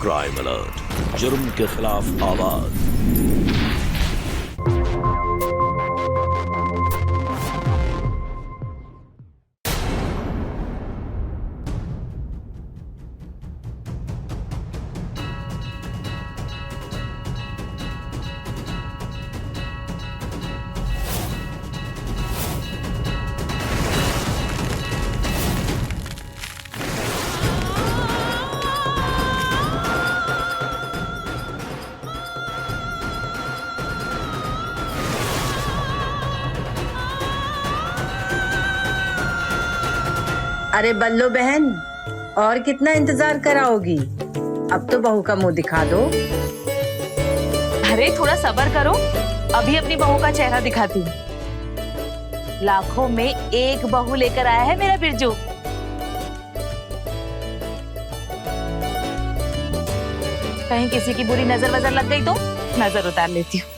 Crime alert, जुर्म के खिलाफ आवाज। अरे बल्लो बहन, और कितना इंतजार कराओगी? अब तो बहू का मुंह दिखा दो। अरे थोड़ा सब्र करो, अभी अपनी बहू का चेहरा दिखाती हूँ। लाखों में एक बहू लेकर आया है मेरा बिरजू। कहीं किसी की बुरी नजर वजर लग गई तो नजर उतार लेती हूँ।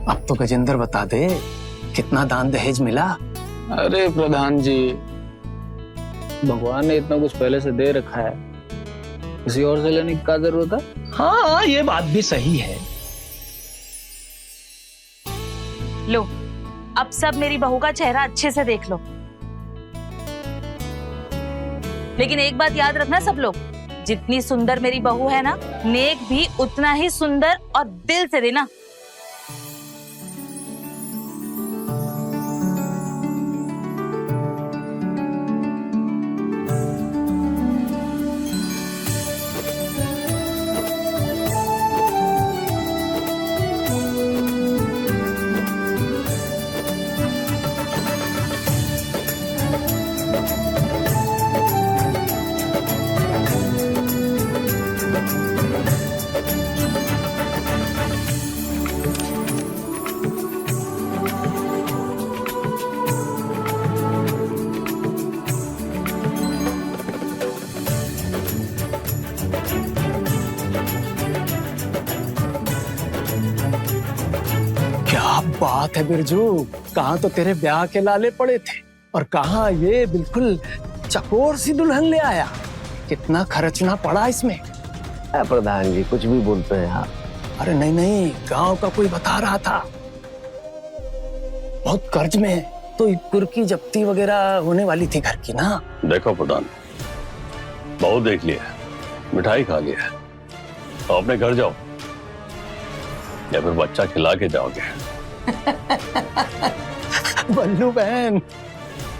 अब तो गजेंद्र बता दे, कितना दान दहेज मिला? अरे प्रधान जी, भगवान ने इतना कुछ पहले से दे रखा है, किसी और से लेने की क्या जरूरत है? हाँ, ये बात भी सही है। लो, अब सब मेरी बहू का चेहरा अच्छे से देख लो। लेकिन एक बात याद रखना सब लोग, जितनी सुंदर मेरी बहू है ना, नेक भी उतना ही सुंदर और दिल से देना। बात है बिरजू, कहाँ तो तेरे ब्याह के लाले पड़े थे और कहाँ ये बिल्कुल चकोर सी दुल्हन ले आया। कितना खर्चना पड़ा इसमें। प्रधान जी कुछ भी बोलते हैं आप। अरे नहीं नहीं, गांव का कोई बता रहा था बहुत कर्ज में, तो कुर्की जब्ती वगैरह होने वाली थी घर की ना। देखो प्रधान, बहुत देख लिया, मिठाई खा लिया, तो अपने घर जाओ या फिर बच्चा खिला के जाओगे। बल्लू बहन,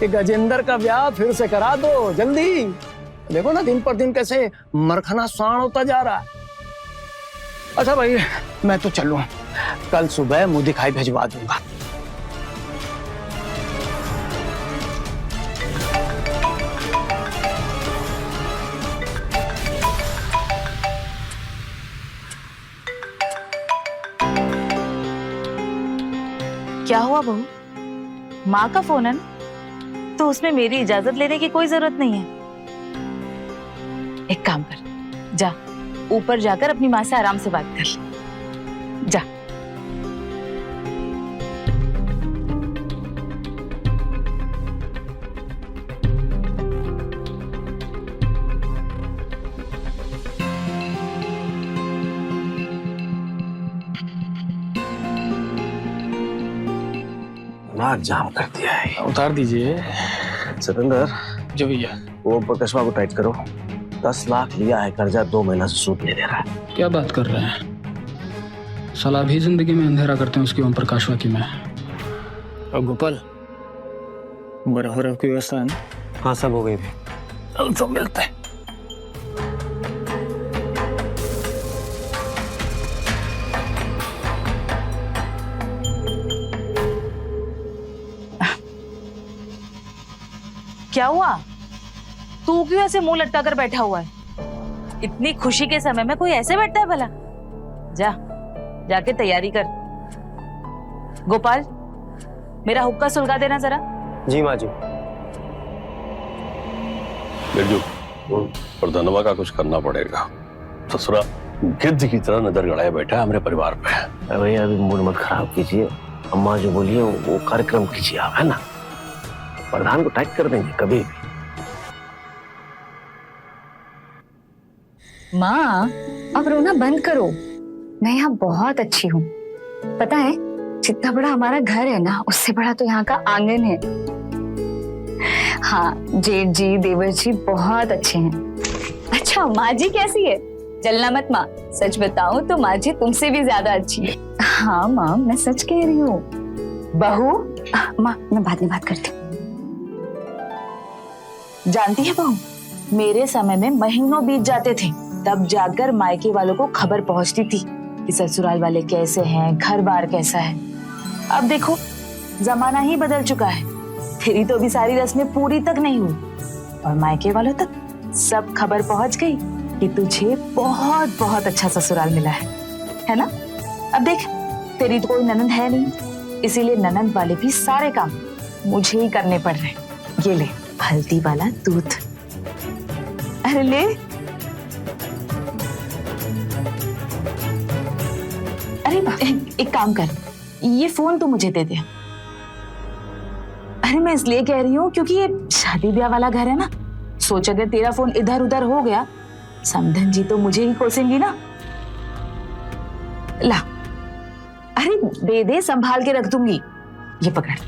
ये गजेंद्र का ब्याह फिर से करा दो जल्दी। देखो ना दिन पर दिन कैसे मरखना स्वाण होता जा रहा है। अच्छा भाई, मैं तो चलूं, कल सुबह मुंह दिखाई भिजवा दूंगा। क्या हुआ बहू? माँ का फोन है ना, तो उसमें मेरी इजाजत लेने की कोई जरूरत नहीं है। एक काम कर, जा ऊपर जाकर अपनी माँ से आराम से बात कर ले। जा। नाक जाम कर दिया है। उतार दीजिए। सतेंद्र, जो भैया। वो प्रकाशवा को टाइट करो। 10 लाख लिया है कर्जा, 2 महीना से सूद नहीं दे रहा है। क्या बात कर रहे हैं? साला भी जिंदगी में अंधेरा करते हैं उसकी ओम प्रकाशवा की मैं। और गोपाल, बराबर की व्यवस्था है ना? हाँ, सब हो गई भी। कल तो मिलते हैं। क्या हुआ? तू क्यों ऐसे मुंह लटका कर बैठा हुआ है? इतनी खुशी के समय में कोई ऐसे बैठता है भला? जा, जाके तैयारी कर। गोपाल, मेरा हुक्का सुलगा देना जरा। जी माँ जी। बिरजू, और धनवा का कुछ करना पड़ेगा। ससुरा गिद्ध की तरह नजर गड़ाए बैठा है हमारे परिवार पे। अरे भैया अभी मूड मत खराब कीजिए, अम्मा जो बोलिए वो कार्यक्रम कीजिए आप, है ना। प्रधान को टाइट कर देंगे कभी भी। माँ, अब रोना बंद करो। मैं यहाँ बहुत अच्छी हूँ। पता है, जितना बड़ा हमारा घर है ना, उससे बड़ा तो यहाँ का आंगन है। हाँ, जेठ जी, देवर जी बहुत अच्छे हैं। अच्छा, माँ जी कैसी है? जलना मत माँ, सच बताऊं तो माँ जी तुमसे भी ज्यादा अच्छी है। हाँ माँ, मैं सच कह रही हूँ। बहू, माँ मैं बाद में बात करती हूँ। जानती है बहू, मेरे समय में महीनों बीत जाते थे, तब जाकर मायके वालों को खबर पहुंचती थी कि ससुराल वाले कैसे हैं, घर बार कैसा है। अब देखो, जमाना ही बदल चुका है। तेरी तो अभी सारी रस्में पूरी तक नहीं हुई और मायके वालों तक सब खबर पहुंच गई कि तुझे बहुत बहुत अच्छा ससुराल मिला है ना। अब देख, तेरी तो कोई ननंद है नहीं, इसीलिए ननंद वाले भी सारे काम मुझे ही करने पड़ रहे हैं। ये ले हल्दी वाला दूध। अरे ले। अरे एक काम कर, ये फोन तो मुझे दे दे। अरे मैं इसलिए कह रही हूँ क्योंकि ये शादी ब्याह वाला घर है ना। सोच अगर तेरा फोन इधर उधर हो गया, समधन जी तो मुझे ही कोसेंगी ना। ला, अरे दे दे, संभाल के रख दूंगी। ये पकड़।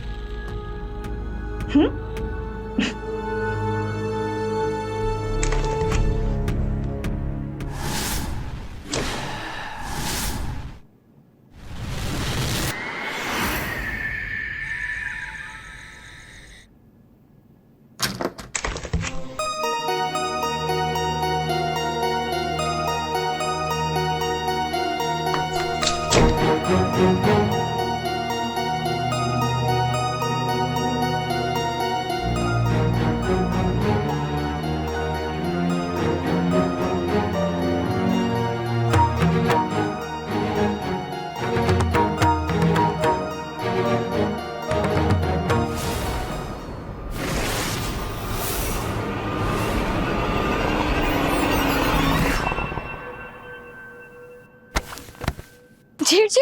जेठ जी,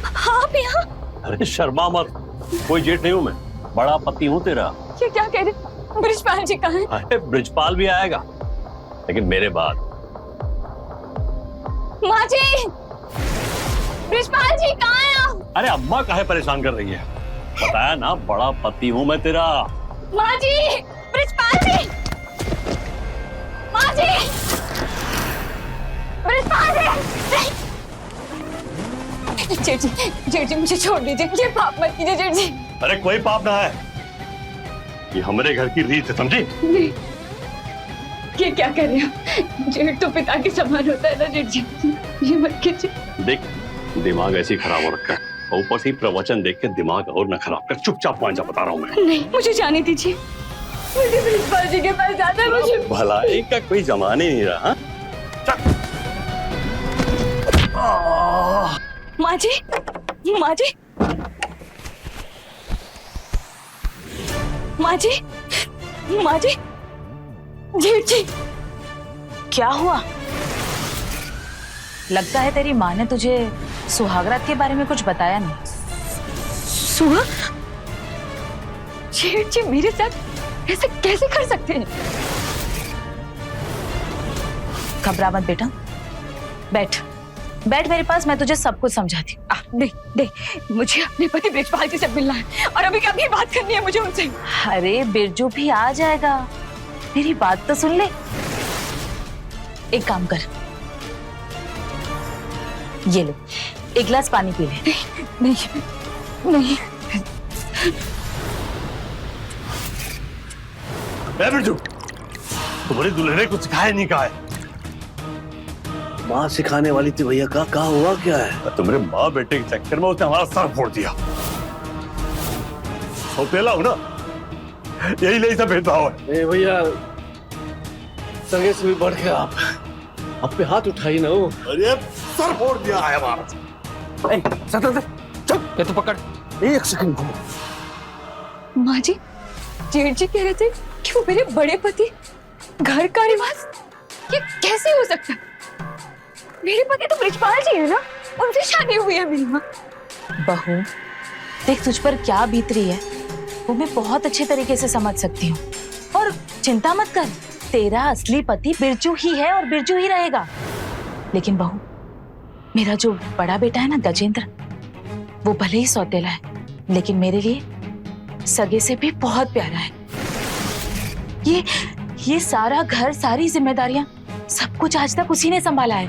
आप यहाँ? अरे शर्मा मत, कोई जेठ नहीं हूं मैं, बड़ा पति हूं तेरा। ये क्या कह रहे? ब्रिजपाल जी कहाँ हैं? अरे ब्रिजपाल भी आएगा, लेकिन मेरे बाद। माँ जी, ब्रिजपाल जी कहाँ हैं आप? अरे अम्मा काहे परेशान कर रही है? बताया ना, बड़ा पति हूं मैं तेरा। माँ जी, ब्रिजपाल जी, माँ जी, ब्रिजपाल जी। जेठ जी मुझे छोड़ दीजिए, ये पाप मत कीजिए जेठ जी। अरे कोई पाप ना है, ये हमारे घर की रीत है, समझी? नहीं, ये क्या कर रहे हो? जेठ तो पिता के समान होता है ना जेठ जी, ये मत कीजिए। देख, दिमाग ऐसे ही खराब हो रखा है, और ऊपर से प्रवचन देख के दिमाग और न खराब कर। चुपचाप मान जा, बता रहा हूँ मैं। नहीं, मुझे जाने दीजिए, मुझे ब्रिजपाल जी के पास जाना है। मुझे भलाई का कोई जमाने नहीं रहा। माँ जी, माँ जी, माँ जी, माँ जी, जेठ जी। क्या हुआ? लगता है तेरी माँ ने तुझे सुहागरात के बारे में कुछ बताया नहीं। सुहा? जेठ जी मेरे साथ ऐसे कैसे कर सकते हैं? घबरा मत बेटा, बैठ बैठ मेरे पास, मैं तुझे सब कुछ समझाती हूँ। नहीं, मुझे अपने पति ब्रिजपाल जी से मिलना है और अभी कभी बात करनी है मुझे उनसे। अरे बिरजू भी आ जाएगा, मेरी बात तो सुन ले। एक काम कर, ये ले, एक गिलास पानी पी ले। नहीं। बिरजू, तुम्हारी दुल्हने कुछ सिखाया नहीं कहा है? माँ सिखाने वाली थी भैया, का हुआ क्या है? तुम्हारे माँ बेटे के चक्कर में उसने हमारा सर फोड़ दिया। सौतेला हो ना, यही सब भेदभाव है। भैया, संगे से भी बढ़ के आप पे हाथ उठाई ना हो। अरे सर फोड़ दिया है हमारा। सतत चल, ये तो पकड़। एक सेकंड घूमो। माँ जी, जेठ जी कह रहे थे कि वो मेरे बड़े पति घर का रिवाज, ये कैसे हो सकता है? मेरे पति तो ब्रिजपाल जी है ना, उनसे शादी हुई है मेरी माँ। बहू, देख तुझ पर क्या बीत रही है वो मैं बहुत अच्छे तरीके से समझ सकती हूँ। और चिंता मत कर, तेरा असली पति बिरजू ही है और बिरजू ही रहेगा। लेकिन बहू, मेरा जो बड़ा बेटा है ना गजेंद्र, वो भले ही सौतेला है लेकिन मेरे लिए सगे से भी बहुत प्यारा है। ये सारा घर, सारी जिम्मेदारियां, सब कुछ आज तक उसी ने संभाला है।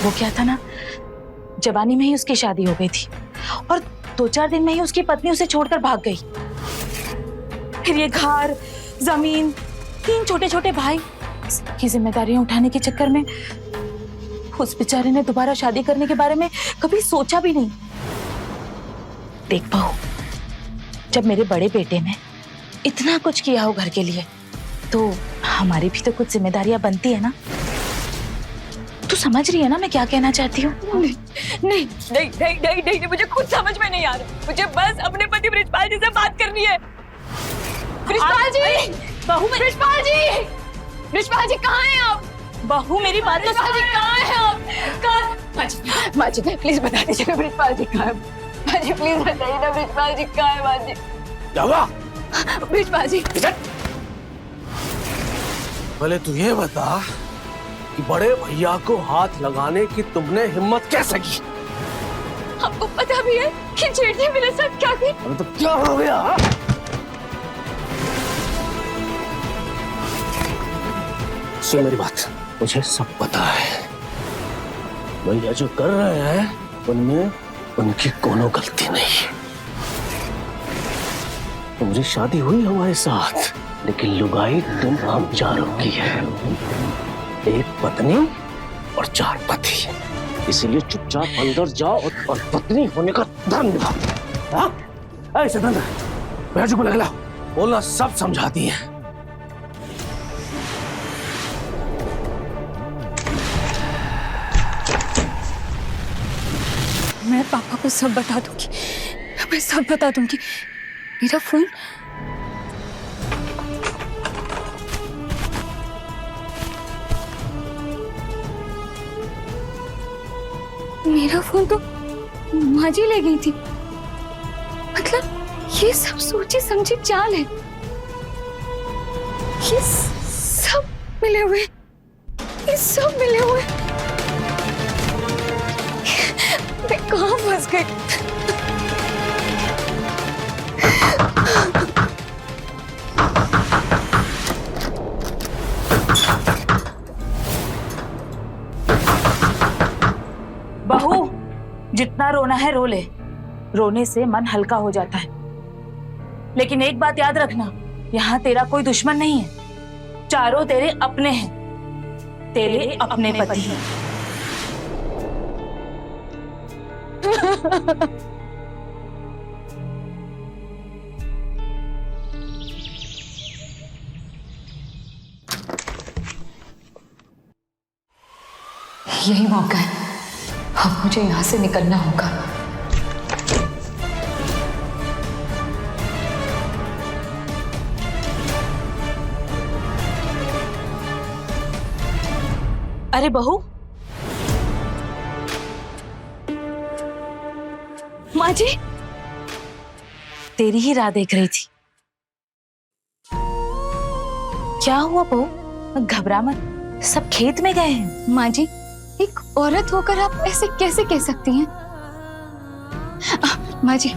वो क्या था ना, जवानी में ही उसकी शादी हो गई थी और 2-4 दिन में ही उसकी पत्नी उसे छोड़कर भाग गई। फिर ये घर, जमीन, 3 छोटे-छोटे भाई, सबकी जिम्मेदारियां उठाने के चक्कर में उस बेचारे ने दोबारा शादी करने के बारे में कभी सोचा भी नहीं। देख बहू, जब मेरे बड़े बेटे ने इतना कुछ किया हो घर के लिए, तो हमारी भी तो कुछ जिम्मेदारियां बनती है ना। तू समझ रही है ना मैं क्या कहना चाहती हूँ? नहीं, मुझे खुद समझ में नहीं आ रहा। मुझे बस अपने पति ब्रिजपाल जी से बात करनी है। ब्रिजपाल जी, बहू, ब्रिजपाल जी कहाँ हैं आप? बहू मेरी बात तो ब्रिजपाल जी कहाँ हैं आप? माँ जी प्लीज बता दीजिए ब्रिजपाल जी कहाँ है? माँ जी प्लीज बताइए ना ब्रिजपाल जी कहाँ है? माँ जी क्या हुआ? ब्रिजपाल जी, पहले तू ये बता कि बड़े भैया को हाथ लगाने की तुमने हिम्मत कैसे की? आपको पता भी है कि जेठ जी मेरे साथ क्या की? अरे तो क्या हो गया? सुन मेरी बात, मुझे सब पता है। भैया जो कर रहे हैं उनमें उनकी कोनो गलती नहीं है। तुमरी शादी हुई हमारे साथ, लेकिन लुगाई तुम हम चारों की है। एक पत्नी और 4 पति। इसलिए चुपचाप अंदर जाओ और पत्नी होने का धर्म निभाओ। हाँ? ऐसे धंधा भैया को लग बोलना सब समझाती है। मैं पापा को सब बता दूंगी, मैं सब बता दूंगी। मेरा फोन तो माँ जी ले गई थी। मतलब ये सब सोची समझी चाल है। ये सब मिले हुए, ये सब मिले हुए। मैं कहाँ फंस गई? बहू, जितना रोना है रो ले, रोने से मन हल्का हो जाता है। लेकिन एक बात याद रखना, यहाँ तेरा कोई दुश्मन नहीं है, चारों तेरे अपने हैं, तेरे अपने पति हैं। यही मौका है, अब मुझे यहाँ से निकलना होगा। अरे बहू, माँ जी, तेरी ही राह देख रही थी। क्या हुआ बहू? घबरा मत, सब खेत में गए हैं। माँ जी, एक औरत होकर आप ऐसे कैसे कह सकती हैं? माँ जी,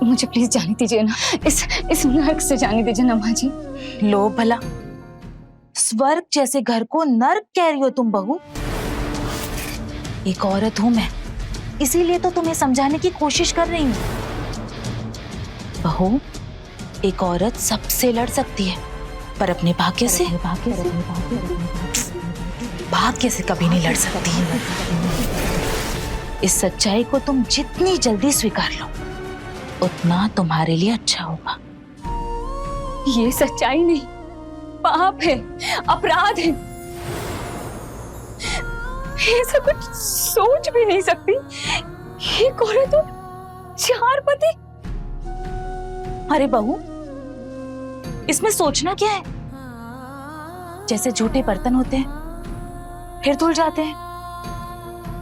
मुझे प्लीज जाने दीजिए ना, इस नर्क से जाने दीजिए ना माँ जी। लो भला, स्वर्ग जैसे घर को नर्क कह रही हो तुम बहू? एक औरत हूं मैं, इसीलिए तो तुम्हें समझाने की कोशिश कर रही हूं। बहू, एक औरत सबसे लड़ सकती है, पर अपने भाग्य से कभी नहीं लड़ सकती है। इस सच्चाई को तुम जितनी जल्दी स्वीकार लो, उतना तुम्हारे लिए अच्छा होगा। ये सच्चाई नहीं, पाप है, अपराध है। ऐसा कुछ सोच भी नहीं सकती। ये कौन तो 4 पति। अरे बहू, इसमें सोचना क्या है? जैसे झूठे बर्तन होते हैं, फिर धुल जाते हैं,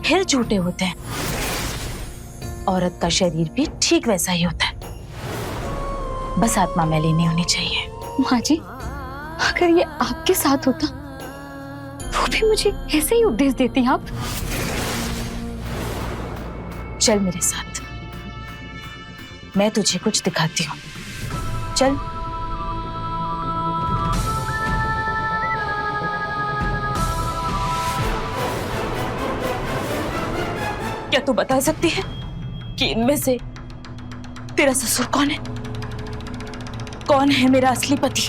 फिर झूठे होते हैं। औरत का शरीर भी ठीक वैसा ही होता है, बस आत्मा मैली नहीं होनी चाहिए। माँ जी, अगर ये आपके साथ होता वो भी मुझे ऐसे ही उपदेश देती आप। चल मेरे साथ, मैं तुझे कुछ दिखाती हूँ। चल। क्या तू बता सकती है कि इनमें से तेरा ससुर कौन है? कौन है मेरा असली पति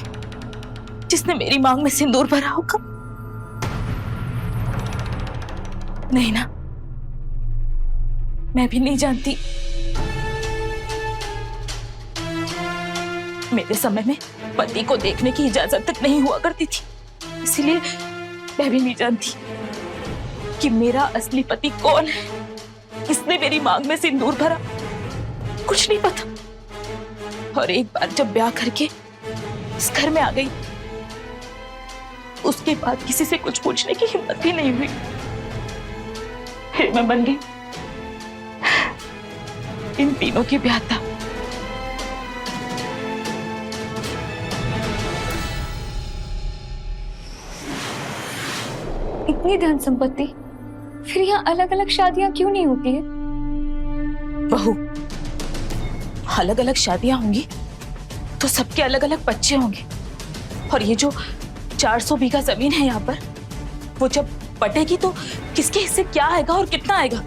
जिसने मेरी मांग में सिंदूर भरा होगा? नहीं ना, मैं भी नहीं जानती। मेरे समय में पति को देखने की इजाजत तक नहीं हुआ करती थी, इसलिए मैं भी नहीं जानती कि मेरा असली पति कौन है, इसने मेरी मांग में सिंदूर भरा। कुछ नहीं पता। और एक बार जब ब्याह करके इस घर में आ गई, उसके बाद किसी से कुछ पूछने की हिम्मत भी नहीं हुई। फिर मैं बन गई इन तीनों की ब्याहता। इतनी धन संपत्ति, फिर यहाँ अलग अलग शादियां क्यों नहीं होती है? बहू, अलग अलग शादियां होंगी तो सबके अलग अलग बच्चे होंगे। और ये जो 400 बीघा जमीन है यहाँ पर, वो जब बटेगी तो किसके हिस्से क्या आएगा और कितना आएगा?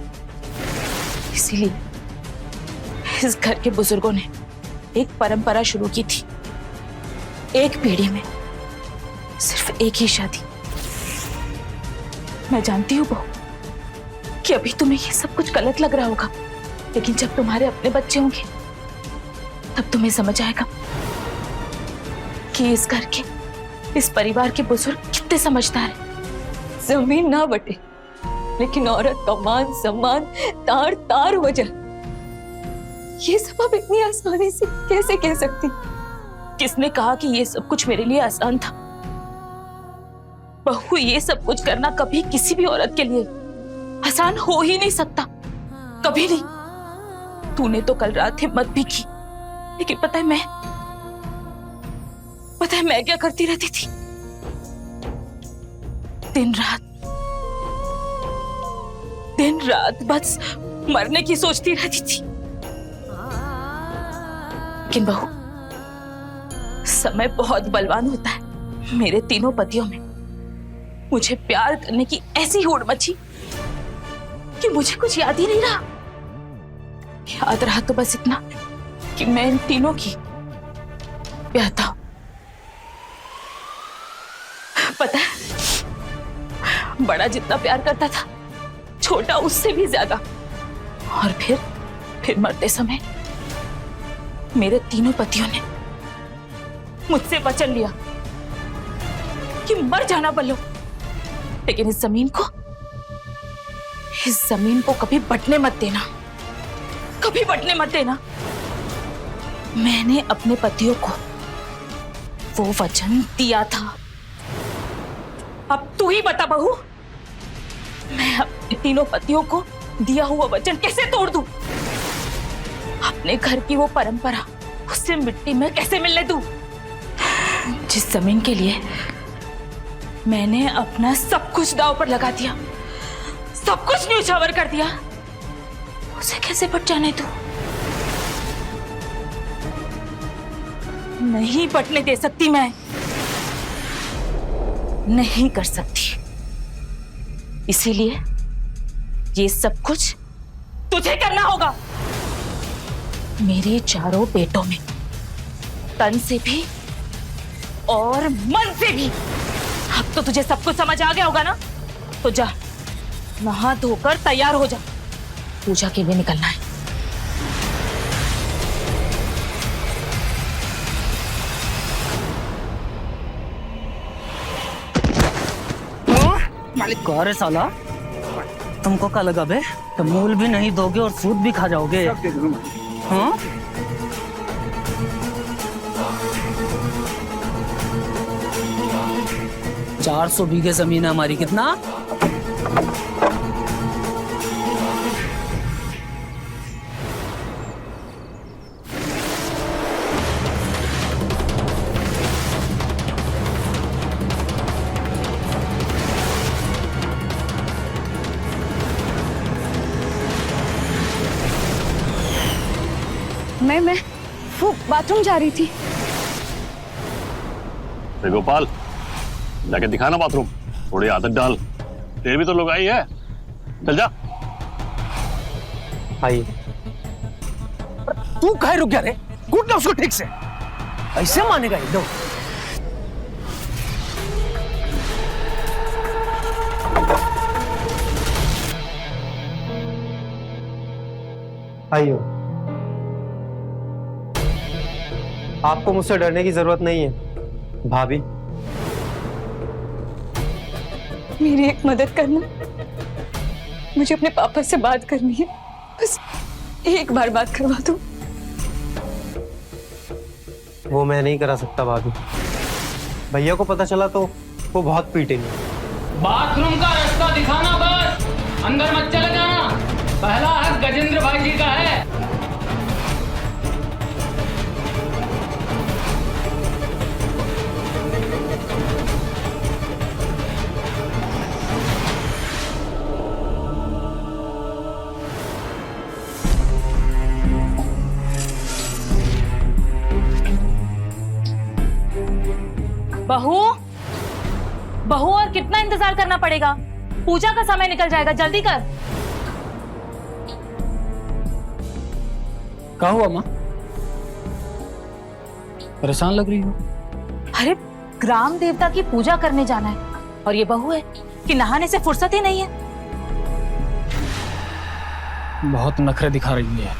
इसीलिए इस घर के बुजुर्गों ने एक परंपरा शुरू की थी, एक पीढ़ी में सिर्फ एक ही शादी। मैं जानती हूँ बहू कि अभी तुम्हें ये सब कुछ गलत लग रहा होगा, लेकिन जब तुम्हारे अपने बच्चे होंगे तब तुम्हें समझ आएगा कि इस घर के, इस परिवार के बुजुर्ग कितने समझदार हैं। जमीन ना बटे, लेकिन औरत का मान सम्मान तार तार हो जाए, ये सब आप इतनी आसानी से कैसे कह सकती? किसने कहा कि ये सब कुछ मेरे लिए आसान था? बहू, ये सब कुछ करना कभी किसी भी औरत के लिए आसान हो ही नहीं सकता, कभी नहीं। तूने तो कल रात हिम्मत भी की, लेकिन पता है मैं क्या करती रहती थी? दिन रात बस मरने की सोचती रहती थी। लेकिन बहू, समय बहुत बलवान होता है। मेरे तीनों पतियों में मुझे प्यार करने की ऐसी होड़ मची कि मुझे कुछ याद ही नहीं रहा। याद रहा तो बस इतना कि मैं इन तीनों की ब्याहता हूं। पता है, बड़ा जितना प्यार करता था, छोटा उससे भी ज्यादा। और फिर मरते समय मेरे तीनों पतियों ने मुझसे वचन लिया कि मर जाना बल्लो, लेकिन इस जमीन को कभी बंटने मत देना, कभी बंटने मत देना। मैंने अपने पतियों को वो वचन दिया था। अब तू ही बता बहू, मैं अपने तीनों पतियों को दिया हुआ वचन कैसे तोड़ दूं? अपने घर की वो परंपरा उससे मिट्टी में कैसे मिलने दूं? जिस जमीन के लिए मैंने अपना सब कुछ दांव पर लगा दिया, सब कुछ न्यौछावर कर दिया, उसे कैसे बट जाने दूं? नहीं बटने दे सकती मैं, नहीं कर सकती। इसीलिए ये सब कुछ तुझे करना होगा। मेरे चारों बेटों में तन से भी और मन से भी। अब तो तुझे सब कुछ समझ आ गया होगा ना? तो जा, नहा धोकर तैयार हो जा, पूजा के लिए निकलना है। मालिक कौन है साला? तुमको क्या लगा बे? तो मूल भी नहीं दोगे और सूद भी खा जाओगे। हाँ? 400 बीघे जमीन है हमारी। कितना? मैं वो बाथरूम जा रही थी। गोपाल, जाके दिखाना बाथरूम, थोड़ी आदत डाल। तेरे भी तो लोग आई है, चल जा। आई तू कहे रुक गया रे? कूट ना उसको ठीक से, ऐसे मानेगा ये लो। आइयो, आपको मुझसे डरने की जरूरत नहीं है भाभी। मेरी एक मदद करना, मुझे अपने पापा से बात करनी है, बस एक बार बात करवा दो। वो मैं नहीं करा सकता भाभी, भैया को पता चला तो वो बहुत पीटेंगे। बाथरूम का रास्ता दिखाना, बस अंदर मत चले जाना। पहला हक गजेंद्र भाई जी का है। बहू, बहू, और कितना इंतजार करना पड़ेगा? पूजा का समय निकल जाएगा, जल्दी कर। क्या हुआ माँ? परेशान लग रही हो। अरे ग्राम देवता की पूजा करने जाना है और ये बहू है कि नहाने से फुर्सत ही नहीं है। बहुत नखरे दिखा रही है,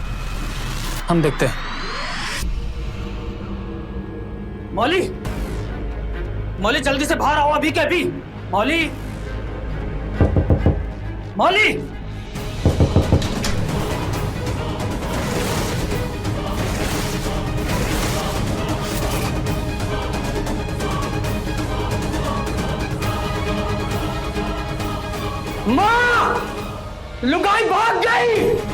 हम देखते हैं। मौली, मौली जल्दी से बाहर आओ, अभी के अभी। मौली, मौली, माँ, लुगाई भाग गई।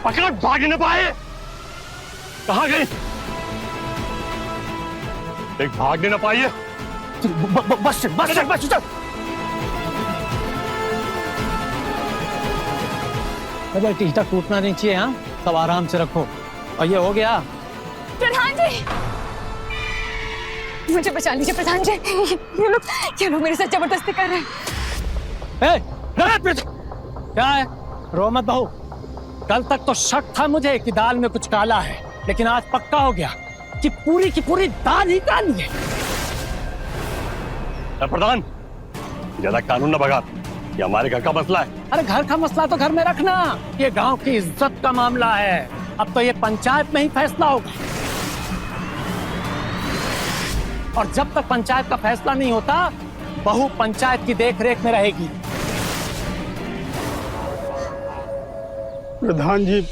पकड़, भाग न पाए। कहाँ गई? एक भागने न पाई है। बस बस बस चल। टीटा टूटना नहीं चाहिए। हाँ, सब आराम से रखो। और ये हो गया। प्रधान जी, मुझे बचा लीजिए प्रधान जी। ये लोग मेरे साथ जबरदस्ती कर रहे हैं। क्या है? रो मत बहू। कल तक तो शक था मुझे कि दाल में कुछ काला है, लेकिन आज पक्का हो गया कि पूरी की पूरी दाल ही काली है। प्रधान, ज्यादा कानून न बगा, ये हमारे घर का मसला है। अरे घर का मसला तो घर में रखना, ये गांव की इज्जत का मामला है। अब तो ये पंचायत में ही फैसला होगा, और जब तक पंचायत का फैसला नहीं होता, बहू पंचायत की देखरेख में रहेगी। प्रधान जी,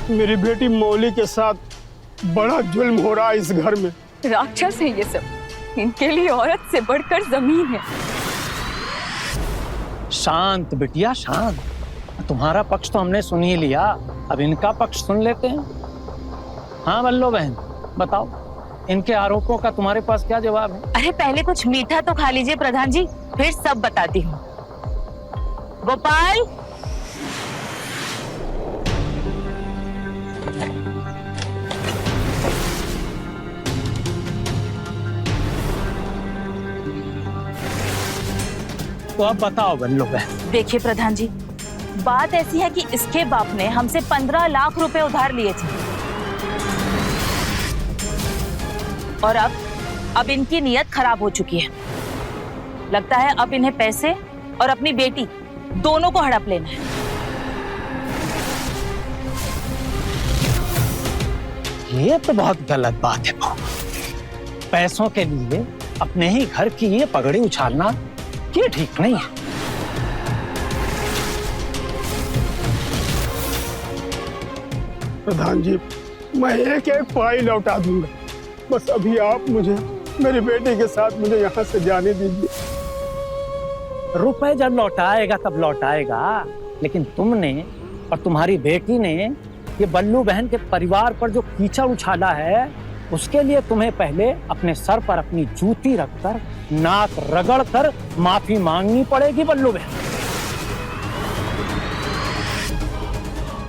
मेरी बेटी मौली के साथ बड़ा जुल्म हो रहा है इस घर में। राक्षस है ये सब, इनके लिए औरत से बढ़कर जमीन है। शांत बिटिया, शांत। तुम्हारा पक्ष तो हमने सुन ही लिया, अब इनका पक्ष सुन लेते हैं। हाँ बल्लो बहन, बताओ, इनके आरोपों का तुम्हारे पास क्या जवाब है? अरे पहले कुछ मीठा तो खा लीजिए प्रधान जी, फिर सब बताती हूँ। गोपाल, तो अब बताओ बल्लो बहन। देखिए प्रधान जी, बात ऐसी है कि इसके बाप ने हमसे 15 लाख रुपए उधार लिए थे, और अब इनकी नीयत खराब हो चुकी है। लगता है अब इन्हें पैसे और अपनी बेटी दोनों को हड़प लेना है। ये तो बहुत गलत बात है बहू। पैसों के लिए अपने ही घर की ये पगड़ी उछालना ये ठीक नहीं है। प्रधान जी, मैं एक एक पाई लौटा दूंगा, बस अभी आप मुझे मेरी बेटी के साथ मुझे यहाँ से जाने दीजिए। रुपए जब लौटाएगा तब लौटाएगा, लेकिन तुमने और तुम्हारी बेटी ने ये बल्लू बहन के परिवार पर जो कीचड़ उछाला है, उसके लिए तुम्हें पहले अपने सर पर अपनी जूती रखकर नाक रगड़कर माफी मांगनी पड़ेगी बल्लू बहन।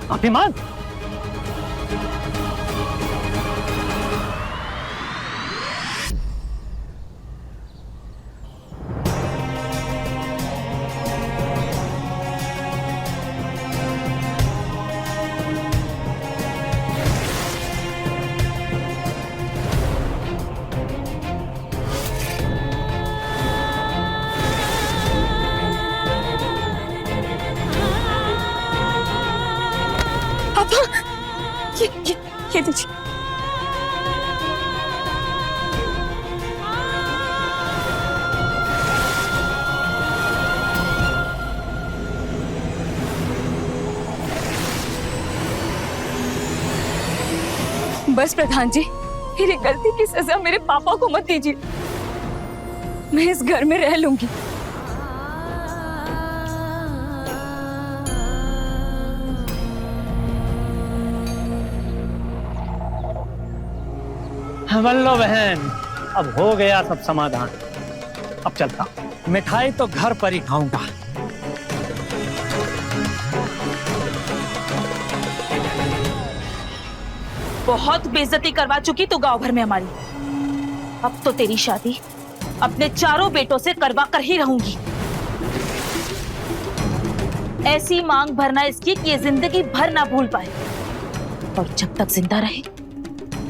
माफी मांग। ये दीजिए। बस प्रधान जी, मेरी गलती की सजा मेरे पापा को मत दीजिए। मैं इस घर में रह लूंगी। बल्लो बहन, अब हो गया सब समाधान। अब चलता हूं। मिठाई तो घर पर ही खाऊंगा। बहुत बेइज्जती करवा चुकी तू गांव भर में हमारी। अब तो तेरी शादी अपने चारों बेटों से करवा कर ही रहूंगी। ऐसी मांग भरना इसकी कि ये जिंदगी भर ना भूल पाए, और जब तक जिंदा रहे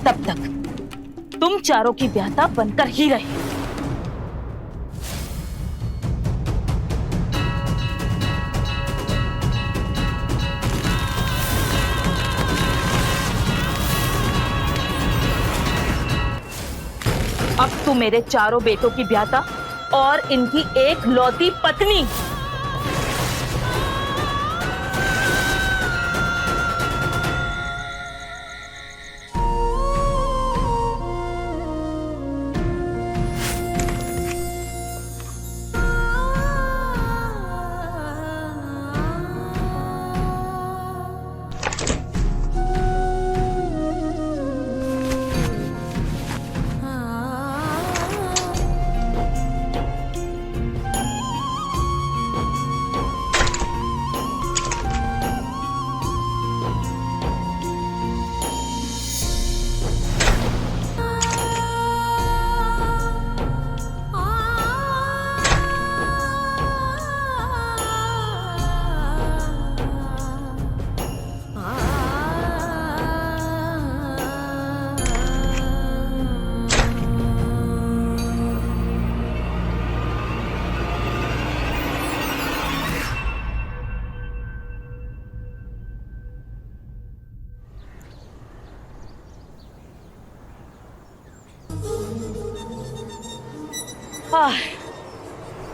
तब तक तुम चारों की ब्याहता बनकर ही रहे। अब तू मेरे चारों बेटों की ब्याहता और इनकी एक लौती पत्नी।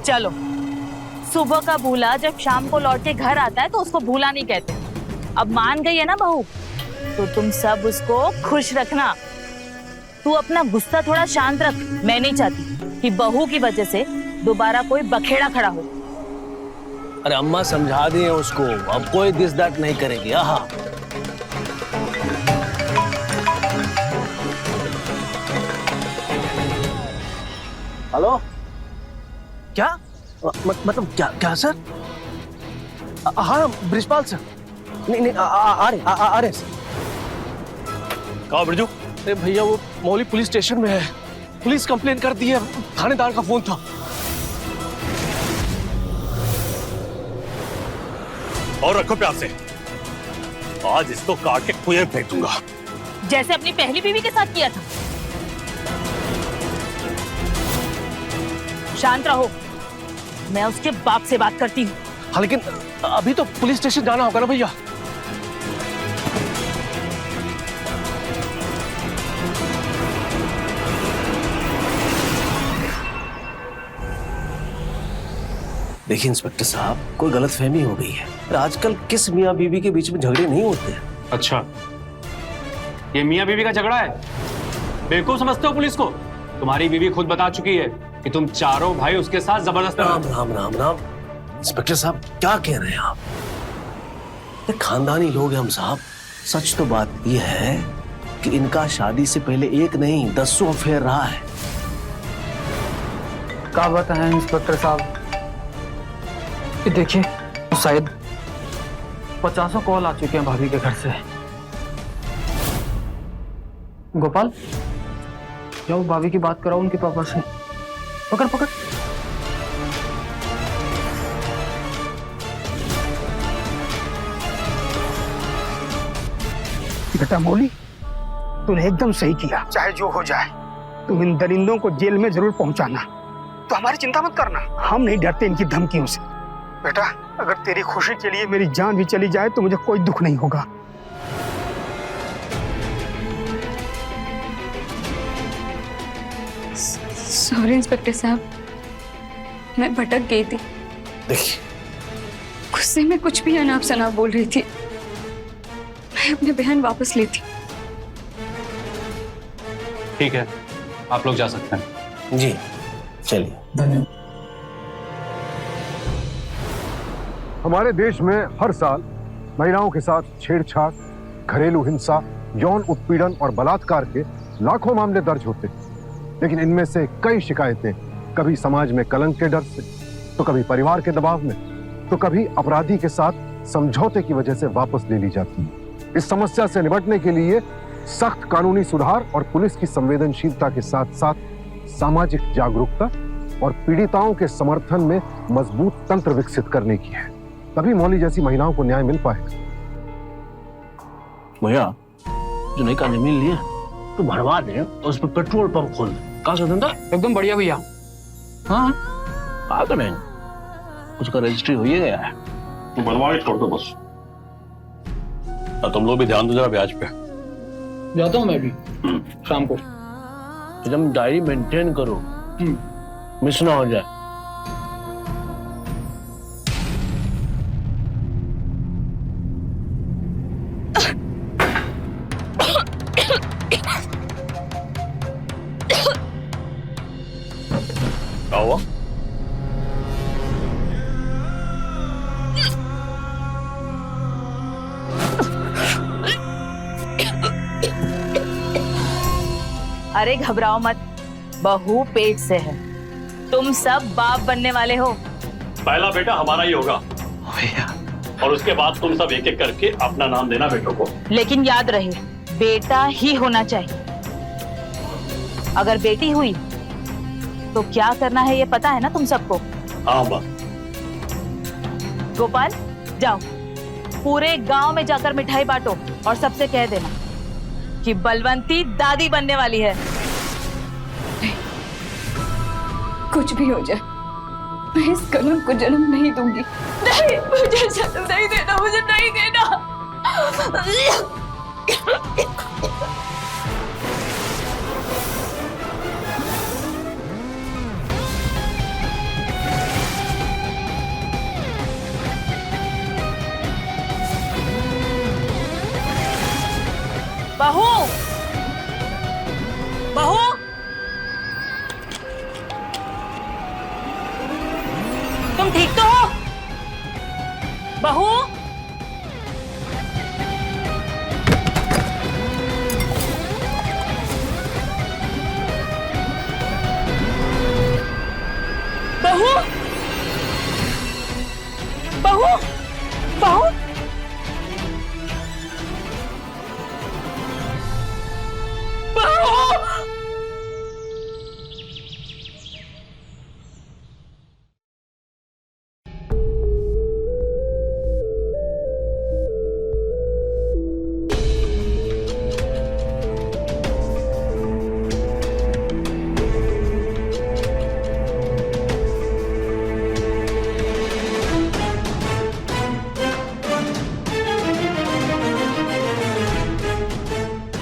चलो, सुबह का भूला जब शाम को लौट के घर आता है तो उसको भूला नहीं कहते। अब मान गई है ना बहू, तो तुम सब उसको खुश रखना। तू अपना गुस्सा थोड़ा शांत रख। मैं नहीं चाहती कि बहू की वजह से दोबारा कोई बखेड़ा खड़ा हो। अरे अम्मा समझा दिए उसको, अब कोई दिस दैट नहीं करेगी। हाँ, हेलो, क्या मतलब क्या सर? हाँ ब्रिजपाल सर। नहीं आ रहे सर। कहाँ बिरजू? अरे भैया वो मौली पुलिस स्टेशन में है, पुलिस कंप्लेन कर दी है, थानेदार का फोन था। और रखो प्यार से, आज इसको काट के कुएं फेंक दूंगा, जैसे अपनी पहली बीवी के साथ किया था। शांत रहो, मैं उसके बाप से बात करती हूँ। हाँ लेकिन अभी तो पुलिस स्टेशन जाना होगा ना भैया। देखिए इंस्पेक्टर साहब, कोई गलतफहमी हो गई है। आजकल किस मियाँ बीवी के बीच में झगड़े नहीं होते। अच्छा, ये मियाँ बीवी का झगड़ा है? बेवकूफ समझते हो पुलिस को? तुम्हारी बीवी खुद बता चुकी है कि तुम चारों भाई उसके साथ जबरदस्त। राम राम राम राम। इंस्पेक्टर साहब क्या कह रहे हैं आप? ये खानदानी लोग हैं हम साहब। सच तो बात यह है कि इनका शादी से पहले एक नहीं 10 अफेयर रहा है। क्या बात है इंस्पेक्टर साहब? ये देखिए, शायद 50 कॉल आ चुके हैं भाभी के घर से। गोपाल, जाओ भाभी की बात कराओ उनके पापा से। पकड़ पकड़। बेटा बोली, तूने एकदम सही किया। चाहे जो हो जाए, तुम इन दरिंदों को जेल में जरूर पहुंचाना। तो हमारी चिंता मत करना, हम नहीं डरते इनकी धमकियों से। बेटा, अगर तेरी खुशी के लिए मेरी जान भी चली जाए तो मुझे कोई दुख नहीं होगा। सॉरी इंस्पेक्टर साहब, मैं भटक गई थी। देखिए, गुस्से में कुछ भी अनाप शनाप बोल रही थी। मैं अपने बहन वापस लेती। ठीक है, आप लोग जा सकते हैं। जी चलिए। धन्यवाद। हमारे देश में हर साल महिलाओं के साथ छेड़छाड़, घरेलू हिंसा, यौन उत्पीड़न और बलात्कार के लाखों मामले दर्ज होते हैं। लेकिन इनमें से कई शिकायतें कभी समाज में कलंक के डर से, तो कभी परिवार के दबाव में, तो कभी अपराधी के साथ समझौते की वजह से वापस ले ली जाती है। इस समस्या से निपटने के लिए सख्त कानूनी सुधार और पुलिस की संवेदनशीलता के साथ साथ सामाजिक जागरूकता और पीड़िताओं के समर्थन में मजबूत तंत्र विकसित करने की है। तभी मौली जैसी महिलाओं को न्याय मिल पाएगा। भैया, जो नई का जमीन ली है तो भरवा दे और उस पर पेट्रोल पंप खोल दे। कहा धंधा एकदम बढ़िया भैया। हाँ, कहा तो नहीं, उसका रजिस्ट्री हो ही गया है। तो बनवा के छोड़ दो बस। तुम लोग भी ध्यान दो जरा ब्याज पे। जाता हूँ मैं भी शाम को। एकदम डायरी मेंटेन करो, मिस ना हो जाए। क्या हुआ? अरे घबराओ मत, बहू पेट से है। तुम सब बाप बनने वाले हो। पहला बेटा हमारा ही होगा और उसके बाद तुम सब एक एक करके अपना नाम देना बेटों को। लेकिन याद रहे, बेटा ही होना चाहिए। अगर बेटी हुई तो क्या करना है ये पता है ना तुम सबको? हाँ बा। गोपाल, जाओ पूरे गांव में जाकर मिठाई बांटो और सबसे कह देना कि बलवंती दादी बनने वाली है। कुछ भी हो जाए, मैं इस कलम को जन्म नहीं दूंगी। नहीं, मुझे जन्म नहीं देना, मुझे नहीं देना। बहू, बहू, तुम ठीक तो हो? बहू, बहू, बहू, बहू,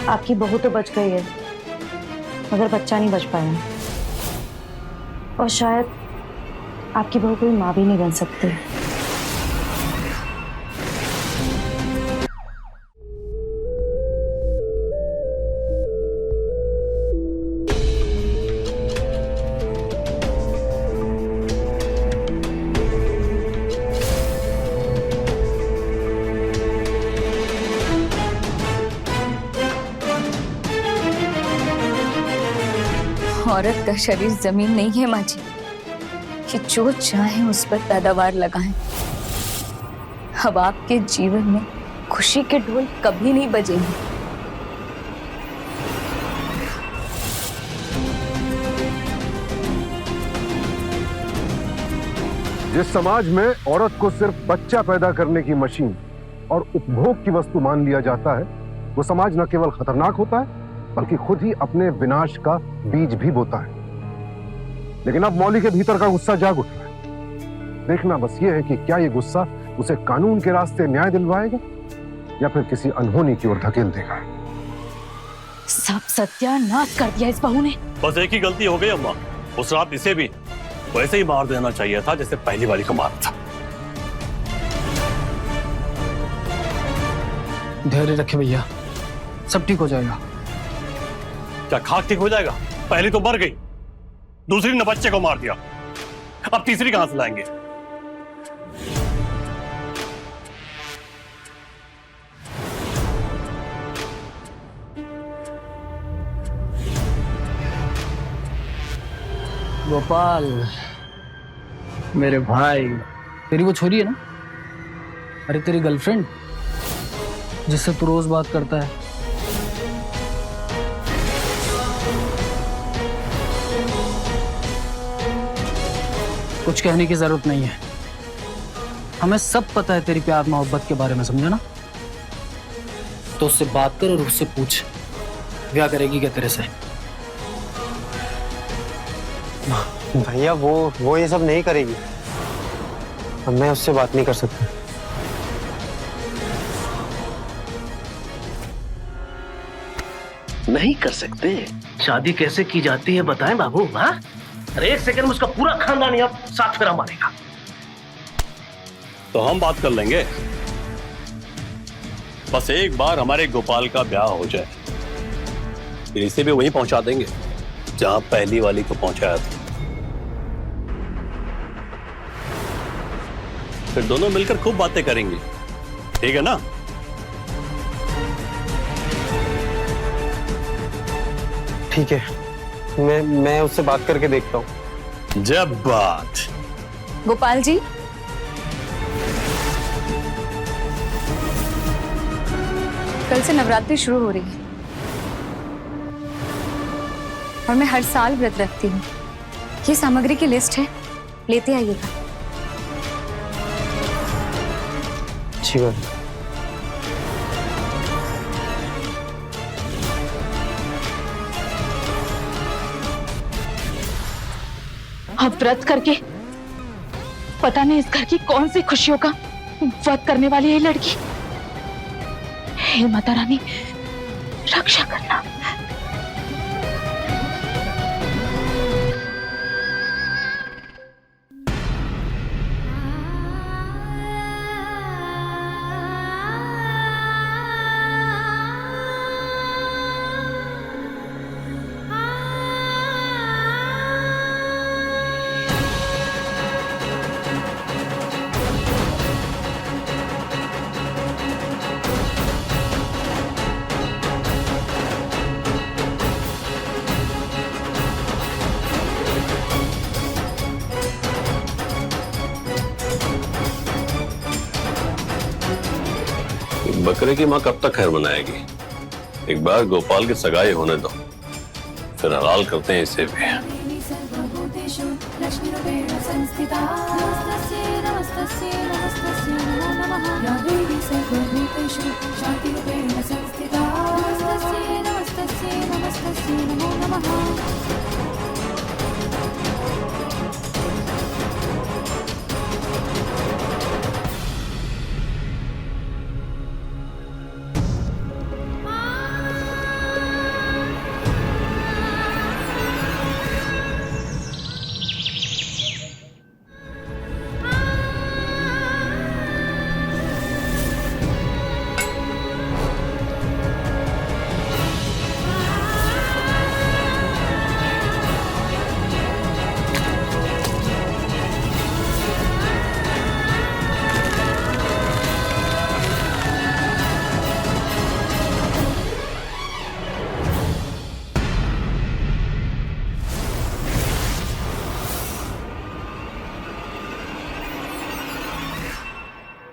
आपकी बहू तो बच गई है, मगर बच्चा नहीं बच पाया। और शायद आपकी बहू कोई माँ भी नहीं बन सकती। औरत का शरीर जमीन नहीं है माँ जी कि जो चाहे उस पर पैदावार लगाएं। अब आपके जीवन में खुशी के ढोल कभी नहीं बजेंगे। जिस समाज में औरत को सिर्फ बच्चा पैदा करने की मशीन और उपभोग की वस्तु मान लिया जाता है, वो समाज न केवल खतरनाक होता है बल्कि खुद ही अपने विनाश का बीज भी बोता है। लेकिन अब मौली के भीतर का गुस्सा जाग उठा है। देखना बस ये है कि क्या ये गुस्सा उसे कानून के रास्ते न्याय दिलवाएगा या फिर किसी अनहोनी की ओर धकेल देगा। सब सत्यानाश कर दिया इस बहू ने। बस एक ही गलती हो गई अम्मा, उस रात इसे भी वैसे ही मार देना चाहिए था जैसे पहली वाली को मारा था। धैर्य रखे भैया, सब ठीक हो जाएगा। क्या खाक ठीक हो जाएगा? पहली तो मर गई, दूसरी ने बच्चे को मार दिया, अब तीसरी कहां से लाएंगे? गोपाल मेरे भाई, तेरी वो छोरी है ना, अरे तेरी गर्लफ्रेंड जिससे तू रोज बात करता है, कुछ कहने की जरूरत नहीं है। हमें सब पता है तेरी प्यार मोहब्बत के बारे में, समझा ना? तो उससे बात कर और उससे पूछ ब्याह करेगी क्या तेरे से। भैया वो ये सब नहीं करेगी। अब मैं उससे बात नहीं कर सकता। नहीं कर सकते? शादी कैसे की जाती है बताएं बाबू। हाँ, अरे एक सेकंड में उसका पूरा खानदान यहाँ साथ फेरा मारेगा। तो हम बात कर लेंगे, बस एक बार हमारे गोपाल का ब्याह हो जाए, फिर इसे भी वहीं पहुंचा देंगे जहां पहली वाली को पहुंचाया था। फिर दोनों मिलकर खूब बातें करेंगे, ठीक है ना? ठीक है, मैं उससे बात करके देखता हूँ। जब बात। गोपाल जी, कल से नवरात्रि शुरू हो रही है और मैं हर साल व्रत रखती हूँ। ये सामग्री की लिस्ट है, लेते आइएगा। अच्छी बात। अब व्रत करके पता नहीं इस घर की कौन सी खुशियों का वध करने वाली है लड़की। हे माता रानी, रक्षा करना। बकरे की माँ कब तक खैर मनाएगी? एक बार गोपाल की सगाई होने दो, फिर हलाल करते हैं इसे भी।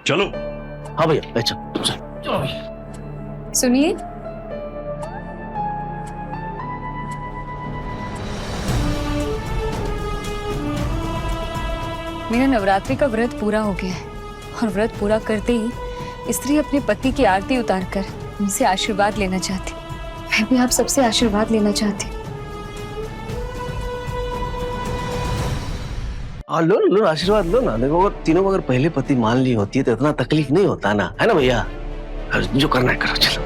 चलो। हाँ भैया, ले चल, तुम चल। चलो भैया। सुनिए, मेरा नवरात्रि का व्रत पूरा हो गया है और व्रत पूरा करते ही स्त्री अपने पति की आरती उतारकर उनसे आशीर्वाद लेना चाहती। मैं भी आप सबसे आशीर्वाद लेना चाहती। हाँ, लो लो, आशीर्वाद लो ना। देखो, अगर तीनों को अगर पहले पति मान ली होती है तो इतना तकलीफ नहीं होता ना, है ना भैया? जो करना है करो, चलो।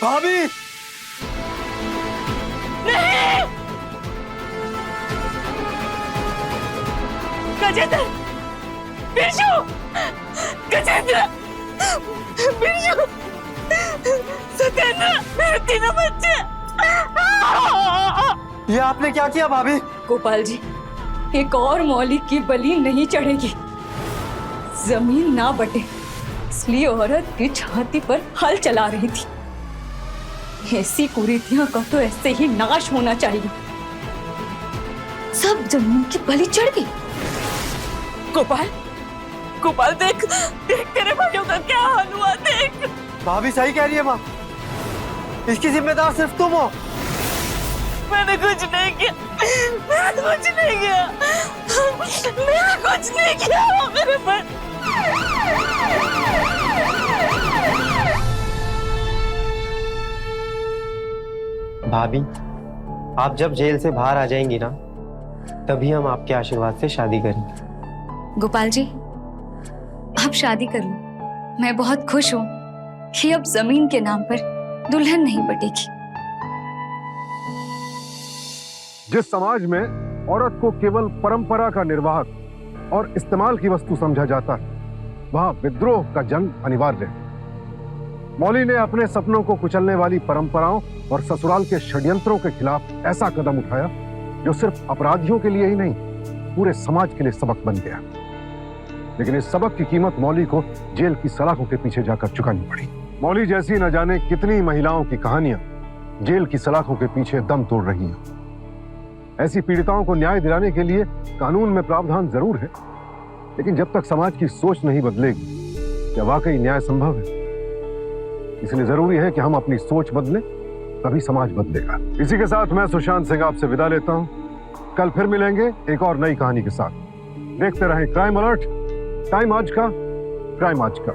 भाभी, गजेंद्र, बिरजू, गजेंद्र, बिरजू, सत्येंद्र, मेरे तीनों बच्चे। ये आपने क्या किया भाभी? गोपाल जी, एक और मौली की बलि नहीं चढ़ेगी। जमीन ना बटे इसलिए औरत की छाती पर हल चला रही थी। ऐसी कुरीतियां का तो ऐसे ही नाश होना चाहिए। सब जमीन की बलि चढ़ गई। गोपाल, गोपाल, देख देख तेरे भाइयों का क्या हाल हुआ, देख। भाभी सही कह रही है माँ, इसकी जिम्मेदार सिर्फ तुम हो। मैंने कुछ नहीं किया, मैंने कुछ नहीं किया, मैंने कुछ नहीं किया मेरे पर। भाभी, आप जब जेल से बाहर आ जाएंगी ना, तभी हम आपके आशीर्वाद से शादी करेंगे। गोपाल जी, आप शादी कर लो। मैं बहुत खुश हूँ कि अब जमीन के नाम पर दुल्हन नहीं बटेगी। जिस समाज में औरत को केवल परंपरा का निर्वाहक और इस्तेमाल की वस्तु समझा जाता है, वहां विद्रोह का जंग अनिवार्य है। मौली ने अपने सपनों को कुचलने वाली परंपराओं और ससुराल के षड्यंत्रों के खिलाफ ऐसा कदम उठाया जो सिर्फ अपराधियों के लिए ही नहीं, पूरे समाज के लिए सबक बन गया। लेकिन इस सबक की कीमत मौली को जेल की सलाखों के पीछे जाकर चुकानी पड़ी। मौली जैसी न जाने कितनी महिलाओं की कहानियां जेल की सलाखों के पीछे दम तोड़ रही हैं। ऐसी पीड़िताओं को न्याय दिलाने के लिए कानून में प्रावधान जरूर है, लेकिन जब तक समाज की सोच नहीं बदलेगी, क्या वाकई न्याय संभव है? इसलिए जरूरी है कि हम अपनी सोच बदलें, तभी समाज बदलेगा। इसी के साथ मैं सुशांत सिंह आपसे विदा लेता हूं। कल फिर मिलेंगे एक और नई कहानी के साथ। देखते रहें क्राइम अलर्ट, टाइम आज का, क्राइम आज का।